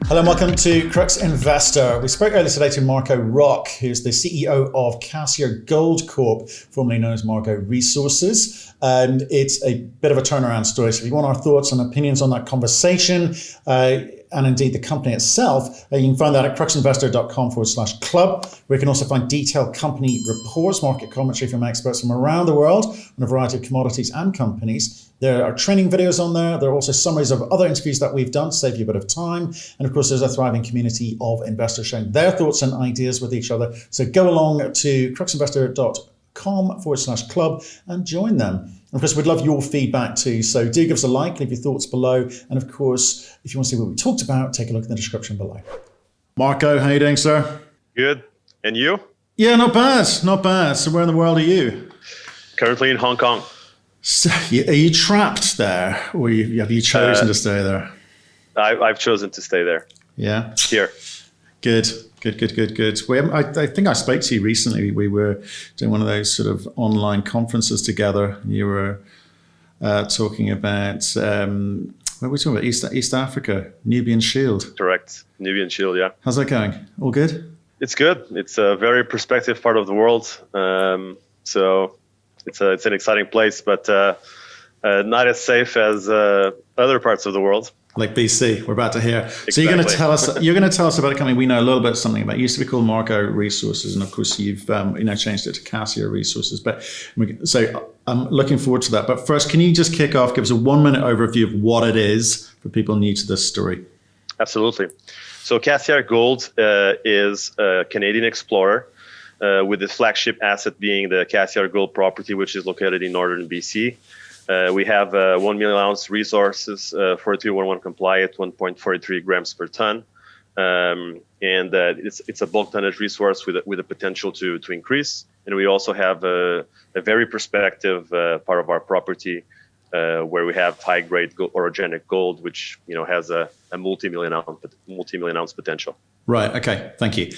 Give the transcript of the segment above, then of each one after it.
Hello and welcome to Crux Investor. We spoke earlier today to Margaux Roque, who's the CEO of Cassiar Gold Corp, formerly known as Margaux Resources. And it's a bit of a turnaround story. So if you want our thoughts and opinions on that conversation, and indeed the company itself, you can find that at cruxinvestor.com/club, where you can also find detailed company reports, market commentary from experts from around the world on a variety of commodities and companies. There are training videos on there. There are also summaries of other interviews that we've done to save you a bit of time. And of course, there's a thriving community of investors sharing their thoughts and ideas with each other. So go along to cruxinvestor.com/club and join them. And of course, we'd love your feedback too. So do give us a like, leave your thoughts below. And of course, if you want to see what we talked about, take a look in the description below. Margaux, how are you doing, sir? Good. And you? Yeah, not bad. Not bad. So where in the world are you? Currently in Hong Kong. So, are you trapped there, or have you chosen to stay there? I've chosen to stay there. Yeah. Here. Good. I think I spoke to you recently. We were doing one of those sort of online conferences together. You were talking about, what were we talking about? East Africa, Nubian Shield. Correct. Nubian Shield, yeah. How's that going? All good? It's good. It's a very prospective part of the world. So it's an exciting place, but not as safe as other parts of the world. Like BC, we're about to hear. Exactly. So you're going to tell us about a company we know a little bit something about. It used to be called Margaux Resources, and of course you've changed it to Cassiar Resources. So I'm looking forward to that. But first, can you just kick off, give us a 1-minute overview of what it is for people new to this story? Absolutely. So Cassiar Gold is a Canadian explorer with the flagship asset being the Cassiar Gold property, which is located in northern BC. We have 1 million ounce resources, 4311 compliant, 1.43 grams per ton. It's a bulk tonnage resource with a potential to increase. And we also have a very prospective part of our property where we have high grade orogenic gold, which has a multi-million ounce potential. Right. Okay. Thank you.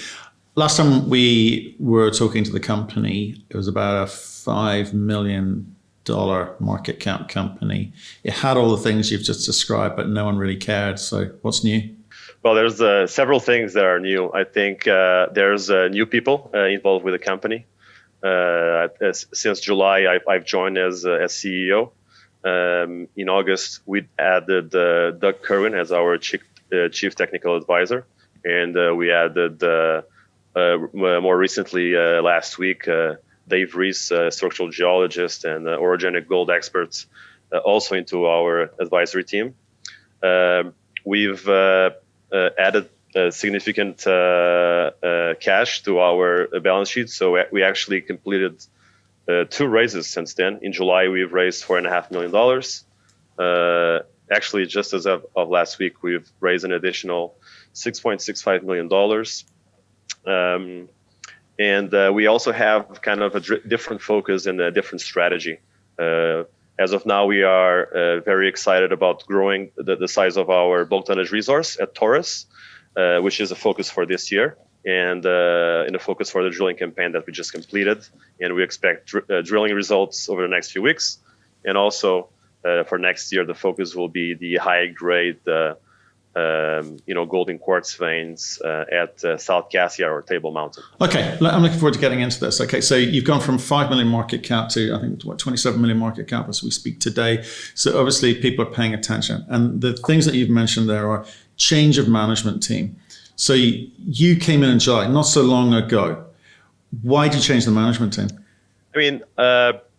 Last time we were talking to the company, it was about a $5 million market cap company. It had all the things you've just described, but no one really cared. So what's new? Well, there's several things that are new. I think there's new people involved with the company. Since July, I've joined as CEO. In August, we added Doug Kerwin as our chief technical advisor. And we added more recently last week, Dave Reese, structural geologist and orogenic gold experts, also into our advisory team. We've added significant cash to our balance sheet. So we actually completed 2 raises since then. In July, we've raised $4.5 million. Actually, just as of last week, we've raised an additional $6.65 million. And we also have kind of a different focus and a different strategy. As of now, we are very excited about growing the size of our bulk tonnage resource at Taurus, which is a focus for this year, and a focus for the drilling campaign that we just completed. And we expect drilling results over the next few weeks. And also for next year, the focus will be the high grade gold and quartz veins at South Cassiar or Table Mountain. Okay, I'm looking forward to getting into this. Okay, so you've gone from 5 million market cap to, I think, 27 million market cap as we speak today. So obviously people are paying attention. And the things that you've mentioned there are change of management team. So you came in July, not so long ago. Why did you change the management team? I mean,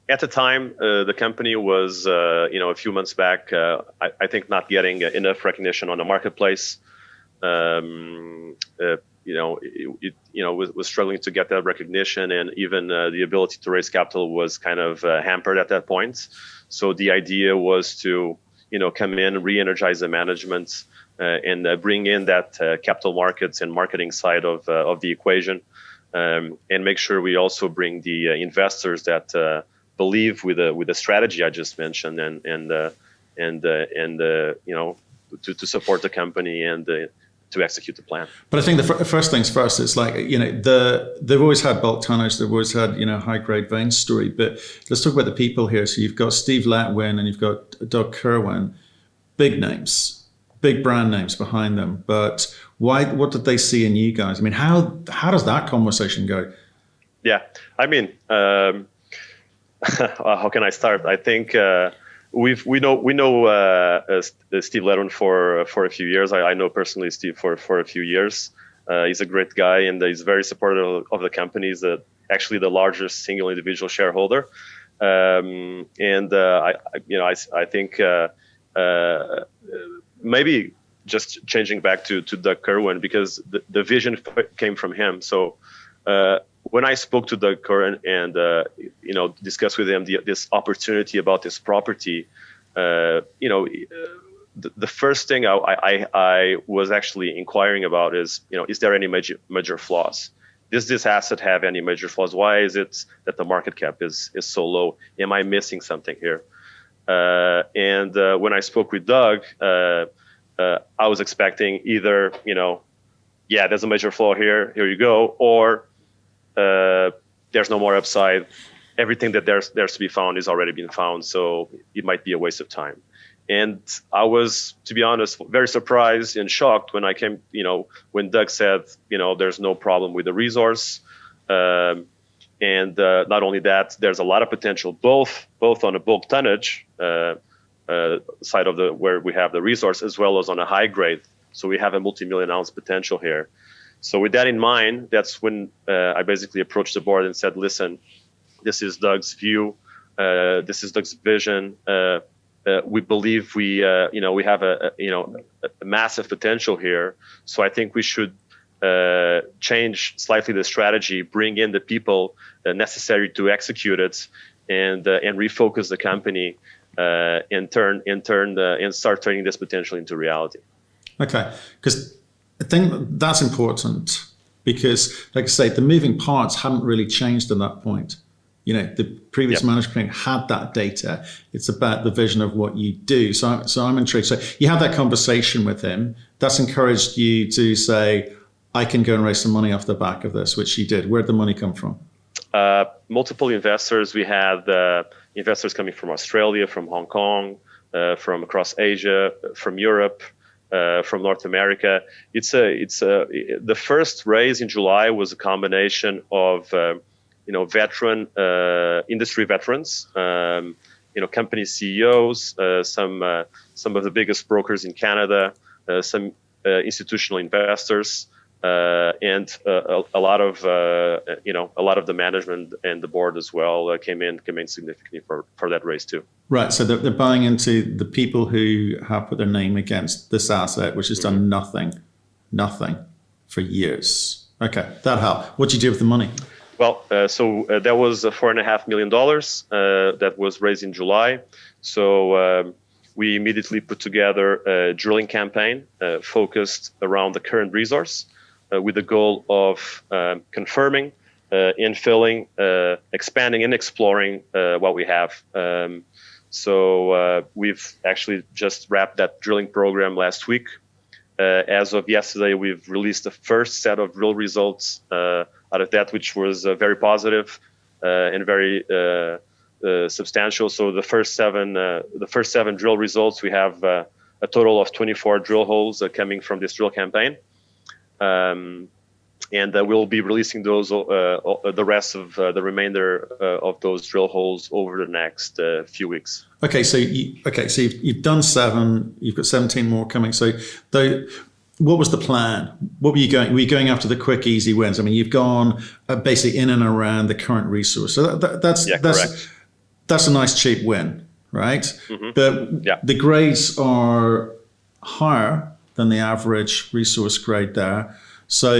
at the time, the company was, a few months back, I think not getting enough recognition on the marketplace. Was struggling to get that recognition, and even the ability to raise capital was kind of hampered at that point. So the idea was to, come in, re-energize the management, and bring in that capital markets and marketing side of the equation, and make sure we also bring the investors that believe with the strategy I just mentioned, and to support the company and to execute the plan. But I think the first things first is they've always had bulk tonnage, they've always had high grade vein story. But let's talk about the people here. So you've got Steve Letwin and you've got Doug Kerwin, big names big brand names behind them, but why? What did they see in you guys? I mean, how does that conversation go? Yeah, I mean, how can I start? I think we know Steve Ledwin for a few years. I know personally Steve for a few years. He's a great guy, and he's very supportive of the company. He's actually the largest single individual shareholder. I think maybe just changing back to Doug Kerwin, because the vision came from him. So when I spoke to Doug Kerwin and discussed with him this opportunity about this property, the first thing I was actually inquiring about is there any major flaws? Does this asset have any major flaws? Why is it that the market cap is so low? Am I missing something here? When I spoke with Doug, I was expecting either, there's a major flaw here you go, or there's no more upside. Everything that there's to be found is already been found, so it might be a waste of time. And I was, to be honest, very surprised and shocked when I came, when Doug said, there's no problem with the resource. And not only that, there's a lot of potential, both on a bulk tonnage side of where we have the resource, as well as on a high grade. So we have a multi-million ounce potential here. So with that in mind, that's when I basically approached the board and said, listen, this is Doug's view. This is Doug's vision. We believe we have a massive potential here. So I think we should change slightly the strategy, bring in the people necessary to execute it, and refocus the company and start turning this potential into reality. Okay, because I think that's important, because, like I say, the moving parts haven't really changed at that point. The previous management had that data. It's about the vision of what you do. So I'm intrigued. So you had that conversation with him. That's encouraged you to say, I can go and raise some money off the back of this, which you did. Where'd the money come from? Multiple investors. We had investors coming from Australia, from Hong Kong, from across Asia, from Europe, from North America. The first raise in July was a combination of veteran industry veterans, company CEOs, some of the biggest brokers in Canada, some institutional investors, and a lot of the management and the board as well came in significantly for that raise too. Right, so they're buying into the people who have put their name against this asset, which has done nothing for years. Okay, that helped. What'd you do with the money? Well, so that was $4.5 million that was raised in July. So we immediately put together a drilling campaign focused around the current resource with the goal of confirming, infilling, expanding and exploring what we have. So we've actually just wrapped that drilling program last week. As of yesterday, we've released the first set of drill results out of that, which was very positive and very substantial. So the first seven drill results, we have a total of 24 drill holes coming from this drill campaign, and we'll be releasing those the rest of the remainder of those drill holes over the next few weeks. Okay, so you've done 7. You've got 17 more coming. So what was the plan? What were you going? Were you going after the quick, easy wins? I mean, you've gone basically in and around the current resource. So that's a nice cheap win, right? Mm-hmm. But the grades are higher than the average resource grade there. So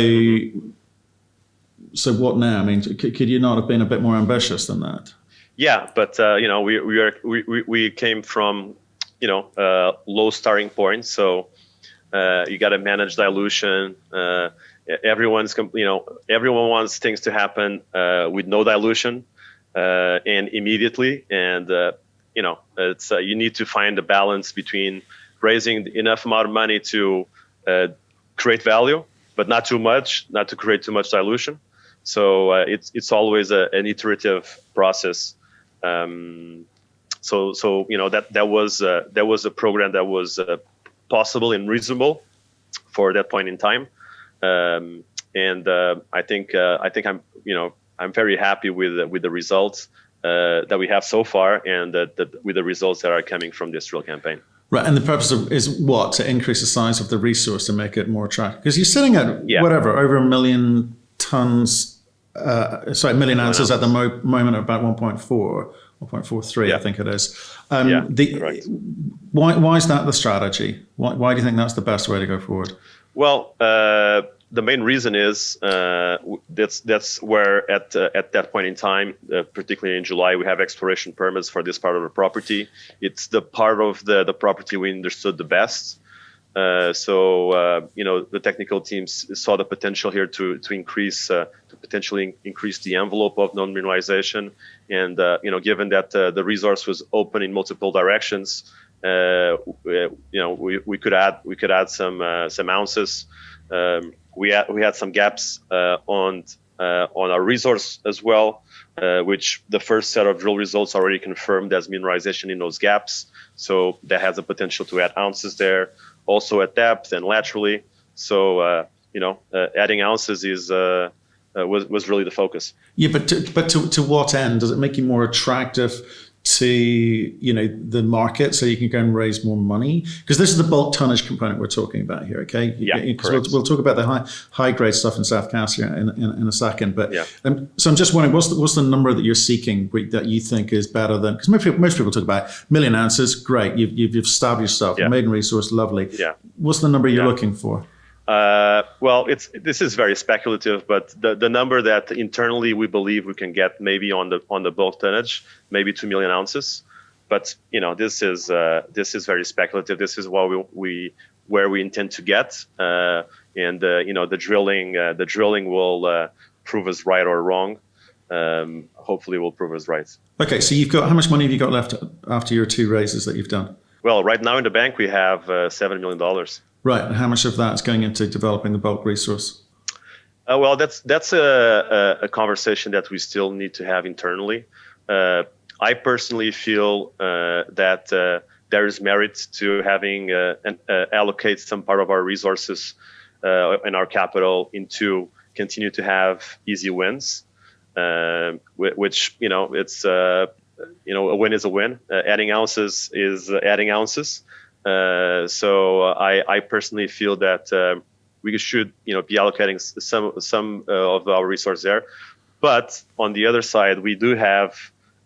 so what now? I mean, could you not have been a bit more ambitious than that? Yeah, but we came from low starting point, so you got to manage dilution. Everyone wants things to happen with no dilution and immediately, and it's you need to find a balance between raising enough amount of money to create value, but not too much, not to create too much dilution. So it's always an iterative process. So that was a program that was possible and reasonable for that point in time. I think I'm very happy with the results that we have so far, and with the results that are coming from this drill campaign. Right, and the purpose is what? To increase the size of the resource to make it more attractive? Because you're sitting at over 1 million tons, million ounces at the moment, about 1.43, I think it is. Correct. Why is that the strategy? Why do you think that's the best way to go forward? Well, the main reason is that's where at that point in time, particularly in July, we have exploration permits for this part of the property. It's the part of the property we understood the best. The technical teams saw the potential here to potentially increase the envelope of non-mineralization, and given that the resource was open in multiple directions, we could add some ounces. We had some gaps on our resource as well, which the first set of drill results already confirmed as mineralization in those gaps. So that has the potential to add ounces there, also at depth and laterally. So adding ounces was really the focus. Yeah, but to what end? Does it make you more attractive to the market, so you can go and raise more money? Because this is the bulk tonnage component we're talking about here, okay? Correct. We'll talk about the high grade stuff in South Cassiar in a second, but so I'm just wondering, what's the number that you're seeking that you think is better than? Because most people talk about 1 million ounces, great, you've stabbed yourself, maiden resource, lovely. What's the number you're looking for? This is very speculative, but the number that internally we believe we can get maybe on the bulk tonnage, maybe 2 million ounces. But this is very speculative. This is what where we intend to get, and the drilling will prove us right or wrong. Hopefully, will prove us right. Okay, so how much money have you got left after your 2 raises that you've done? Well, right now in the bank we have $7 million. Right, and how much of that is going into developing the bulk resource? That's a conversation that we still need to have internally. I personally feel that there is merit to having allocate some part of our resources and our capital into continue to have easy wins, which it's a win is a win. Adding ounces is adding ounces. So I personally feel that we should be allocating some of our resources there. But on the other side, we do have,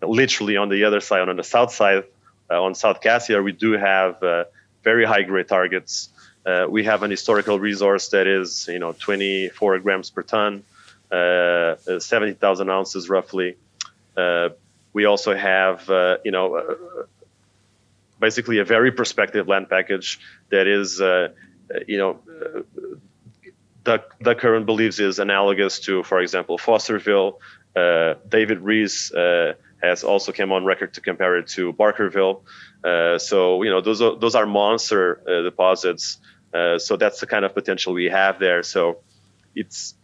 literally on the other side, on the south side, on South Cassiar, we do have very high grade targets. We have an historical resource that is 24 grams per ton, 70,000 ounces roughly. We also have basically a very prospective land package that is the current believes is analogous to, for example, Fosterville. David Rees has also come on record to compare it to Barkerville. So those are monster deposits. So that's the kind of potential we have there. So it's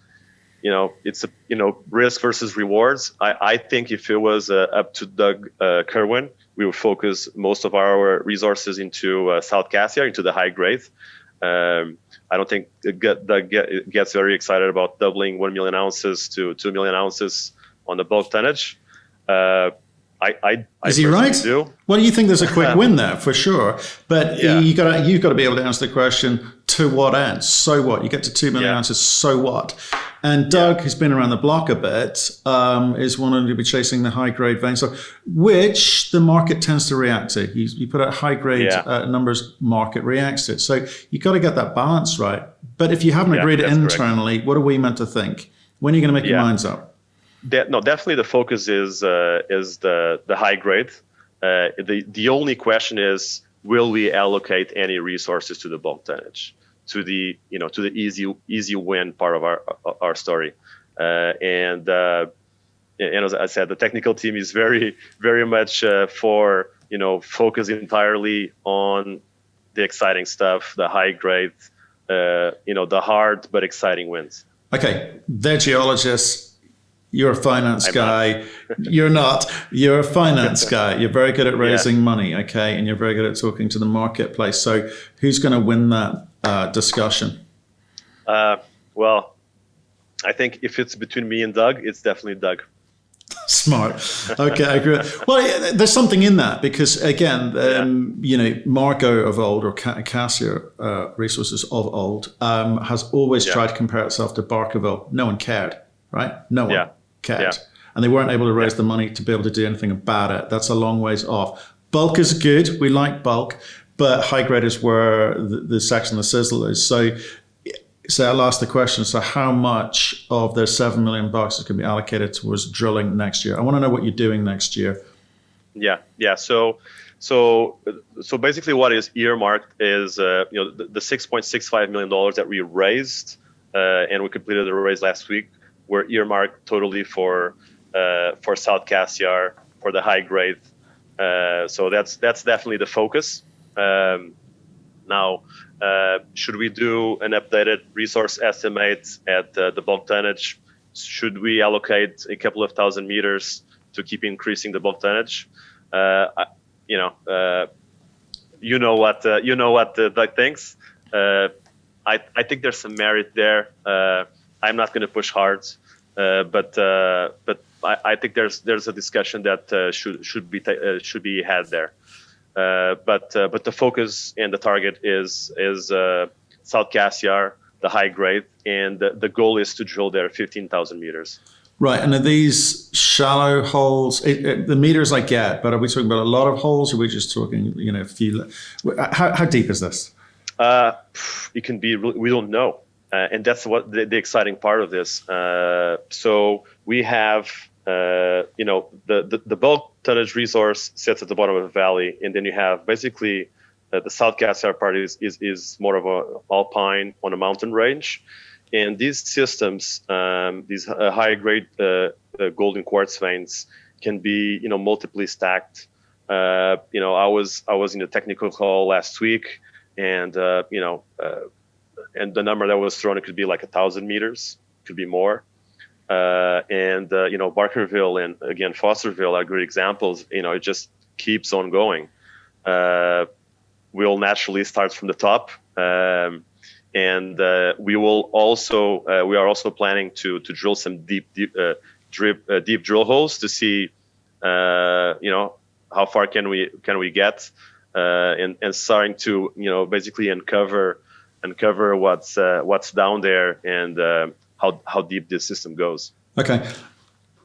risk versus rewards. I think if it was up to Doug Kerwin, we would focus most of our resources into South Cassiar, into the high grade. I don't think Doug gets very excited about doubling 1 million ounces to 2 million ounces on the bulk tonnage. Is he right? Do. Well, you think there's a quick win there for sure, but you've got to be able to answer the question: to what end? So what? You get to 2 million ounces. So what? And Doug, who's been around the block a bit, is wanting to be chasing the high grade veins, which the market tends to react to. You put out high grade numbers, market reacts to it. So you got to get that balance right. But if you haven't agreed internally, what are we meant to think? When are you going to make your minds up? Definitely the focus is the high grade. The only question is, will we allocate any resources to the bulk tonnage, to the easy win part of our story? And as I said, the technical team is very, very much for focus entirely on the exciting stuff, the high grade, the hard but exciting wins. Okay, they're geologists. You're a finance guy. You're not. You're a finance guy. You're very good at raising money, okay? And you're very good at talking to the marketplace. So who's going to win that discussion? Well, I think if it's between me and Doug, it's definitely Doug. Smart. Okay, I agree. Well, there's something in that because, again, Margaux of old, or Cassiar Resources of old, has always tried to compare itself to Barkerville. No one cared, right? No one cared. Yeah. And they weren't able to raise the money to be able to do anything about it. That's a long ways off. Bulk is good. We like bulk. But high grade is where the section, the sizzle is. So I'll ask the question, so how much of their $7 million is going to be allocated towards drilling next year? I want to know what you're doing next year. Yeah. So basically what is earmarked is, the $6.65 million that we raised, and we completed the raise last week, were earmarked totally for South Cassiar, for the high grade. So that's definitely the focus. Now, should we do an updated resource estimate at the bulk tonnage? Should we allocate a couple of thousand meters to keep increasing the bulk tonnage? You know what Doug thinks. I think there's some merit there. I'm not going to push hard, but I think there's a discussion that should be had there. But the focus and the target is South Cassiar, the high grade, and the goal is to drill there 15,000 meters. Right, and are these shallow holes? The meters I get, but are we talking about a lot of holes, or are we just talking, a few? How deep is this? It can be. We don't know, and that's what the exciting part of this. So we have. The bulk tonnage resource sits at the bottom of the valley, and then you have basically the South Cassiar part is more of a alpine on a mountain range, and these systems, these high grade golden quartz veins, can be multiply stacked. I was in a technical call last week, and and the number that was thrown, it could be like 1,000 meters, could be more. Barkerville and again Fosterville are good examples. It just keeps on going. We'll naturally start from the top, and we are also planning to drill some deep drill holes to see how far can we get, and starting to basically uncover what's down there and how deep this system goes. Okay.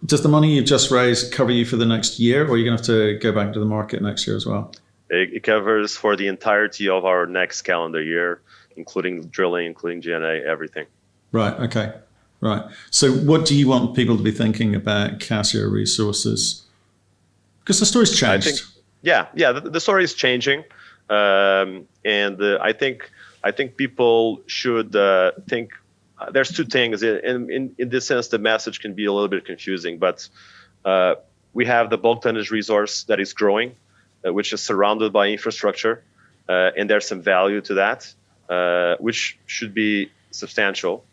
Does the money you've just raised cover you for the next year, or are you going to have to go back to the market next year as well? It covers for the entirety of our next calendar year, including drilling, including G&A, everything. Right. Okay. Right. So what do you want people to be thinking about Cassiar Resources? Because the story's changed. The story is changing. And I think people should think. There's two things. In this sense, the message can be a little bit confusing, but we have the bulk tonnage resource that is growing, which is surrounded by infrastructure, and there's some value to that, which should be substantial.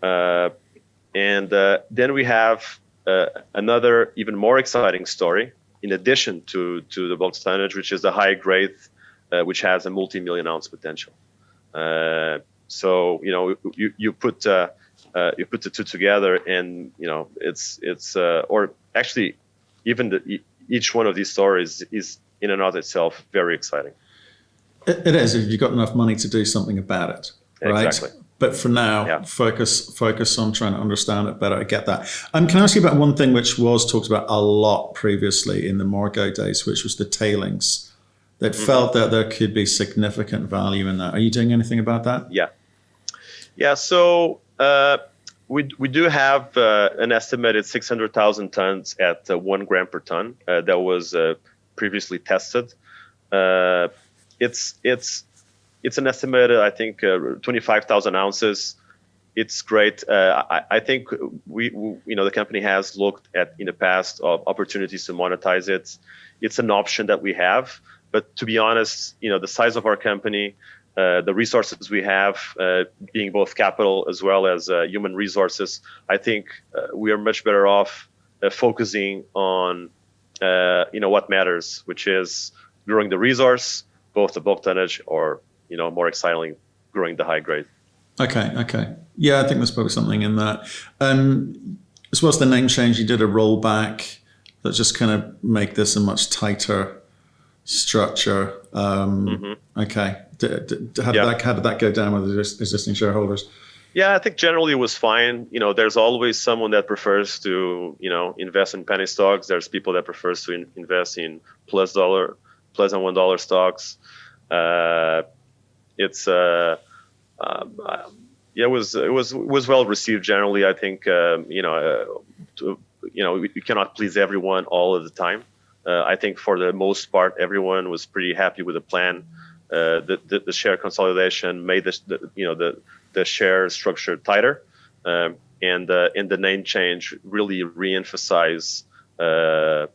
And then we have another even more exciting story, in addition to the bulk tonnage, which is the high grade, which has a multi-million ounce potential. So you put the two together, and it's or actually even each one of these stories is in and of itself very exciting. It is, if you've got enough money to do something about it, right? Exactly. But for now, focus on trying to understand it better. I get that. Can I ask you about one thing which was talked about a lot previously in the Margaux days, which was the tailings. That felt that there could be significant value in that. Are you doing anything about that? Yeah. So we do have an estimated 600,000 tons at 1 gram per ton that was previously tested. It's an estimated, I think, 25,000 ounces. It's great. I think the company has looked at in the past of opportunities to monetize it. It's an option that we have. But to be honest, the size of our company, the resources we have, being both capital as well as human resources, I think we are much better off focusing on what matters, which is growing the resource, both the bulk tonnage, or more excitingly, growing the high grade. Okay. Yeah, I think there's probably something in that. As well as the name change, you did a rollback that just kind of make this a much tighter structure. Okay. How did that go down with the existing shareholders? Yeah, I think generally it was fine. There's always someone that prefers to, invest in penny stocks. There's people that prefers to invest in plus than $1 stocks. It was well received generally. I think we cannot please everyone all of the time. I think for the most part, everyone was pretty happy with the plan. The share consolidation made the share structure tighter, and the name change really re-emphasized the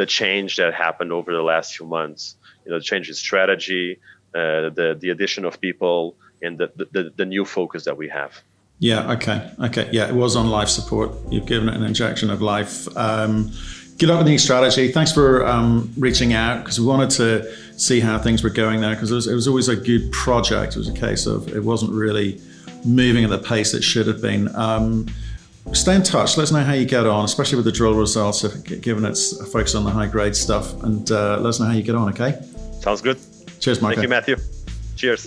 change that happened over the last few months. The change in strategy, the addition of people, and the new focus that we have. Yeah. Okay. Yeah, it was on life support. You've given it an injection of life. Good luck with the new strategy. Thanks for reaching out, because we wanted to see how things were going there, because it was always a good project. It was a case of it wasn't really moving at the pace it should have been. Stay in touch. Let us know how you get on, especially with the drill results, given it's a focus on the high grade stuff, and let us know how you get on. Okay. Sounds good. Cheers, Marco. Thank you, Matthew. Cheers.